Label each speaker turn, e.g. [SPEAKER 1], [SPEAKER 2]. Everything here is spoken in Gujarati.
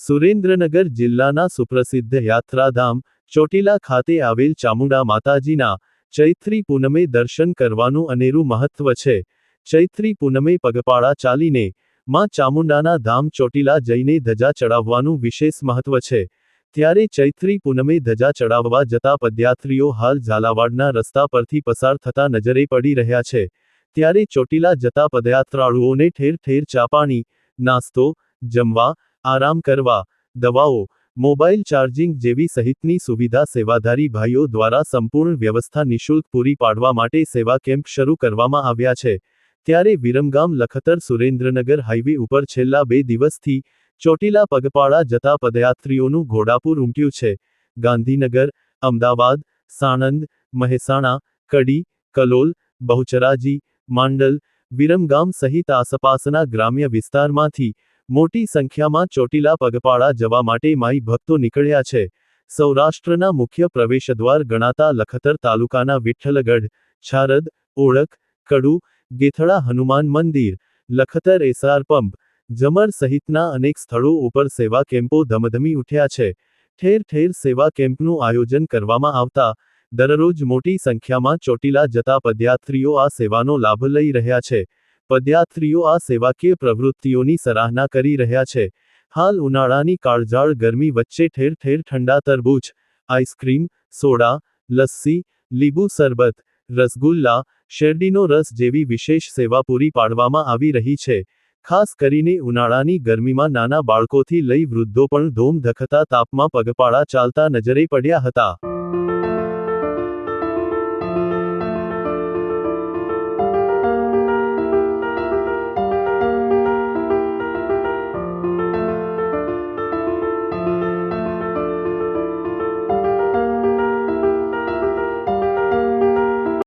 [SPEAKER 1] સુરેન્દ્રનગર જિલ્લાના સુપ્રસિદ્ધ યાત્રાધામ ચોટીલા ખાતે આવેલ ચામુંડા માતાજીના ચૈત્રી પૂનમે દર્શન કરવાનું અનેરું મહત્વ છે. ચૈત્રી પૂનમે પગપાળા ચાલીને માં ચામુંડાના ધામ ચોટીલા જઈને ધજા ચડાવવાનું વિશેષ મહત્વ છે. ત્યારે ચૈત્રી પૂનમે ધજા ચડાવવા જતા પદયાત્રીઓ હાલ ઝાલાવાડના રસ્તા પરથી પસાર થતા નજરે પડી રહ્યા છે. ત્યારે ચોટીલા જતા પદયાત્રાળુઓને ઠેર ઠેર ચાપાણી, નાસ્તો, જમવા, આરામ કરવા, દવાઓ, મોબાઈલ ચાર્જિંગ જેવી સહિતની સુવિધા સેવાધારી ભાઈઓ દ્વારા સંપૂર્ણ વ્યવસ્થા નિઃશુલ્ક પૂરી પાડવા માટે સેવા કેમ્પ શરૂ કરવામાં આવ્યા છે. ત્યારે વિરમગામ લખતર સુરેન્દ્રનગર હાઈવે ઉપર છેલ્લા 2 દિવસથી ચોટીલા પગપાળા જતા પદયાત્રીઓનું ઘોડાપૂર ઉમટ્યું છે. ગાંધીનગર, અમદાવાદ, સાણંદ, મહેસાણા, કડી, કલોલ, બહુચરાજી, માંડલ, વિરમગામ સહિત આસપાસના ગ્રામ્ય વિસ્તારમાંથી મોટી સંખ્યામાં ચોટીલા પગપાળા જવા માટે માઈ ભક્તો નીકળ્યા છે. સૌરાષ્ટ્રના મુખ્ય પ્રવેશદ્વાર ગણાતા લખતર તાલુકાના વિઠ્ઠલગઢ, છારદ, ઓળક, કડુ, ગેથળા હનુમાન મંદિર, લખતર એસઆર પંપ, જમર સહિતના અનેક સ્થળો ઉપર સેવા કેમ્પો ધમધમી ઉઠ્યા છે. ઠેર ઠેર સેવા કેમ્પનું આયોજન કરવામાં આવતા દરરોજ મોટી સંખ્યામાં ચોટીલા જતા પદયાત્રીઓ આ સેવાનો લાભ લઈ રહ્યા છે. પદયાત્રીઓ આ સેવાકીય પ્રવૃત્તિઓની સરાહના કરી રહ્યા છે. હાલ ઉનાળાની કાળઝાળ ગરમી વચ્ચે ઠેર ઠેર ઠંડા તરબૂચ, આઈસ્ક્રીમ, સોડા, લસ્સી, લીંબુ શરબત, રસગુલ્લા, શેરડીનો રસ જેવી વિશેષ સેવા પૂરી પાડવામાં આવી રહી છે. ખાસ કરીને ઉનાળાની ગરમીમાં નાના બાળકોથી લઈ વૃદ્ધો પણ ધોમ ધખતા તાપમાં પગપાળા ચાલતા નજરે પડ્યા હતા.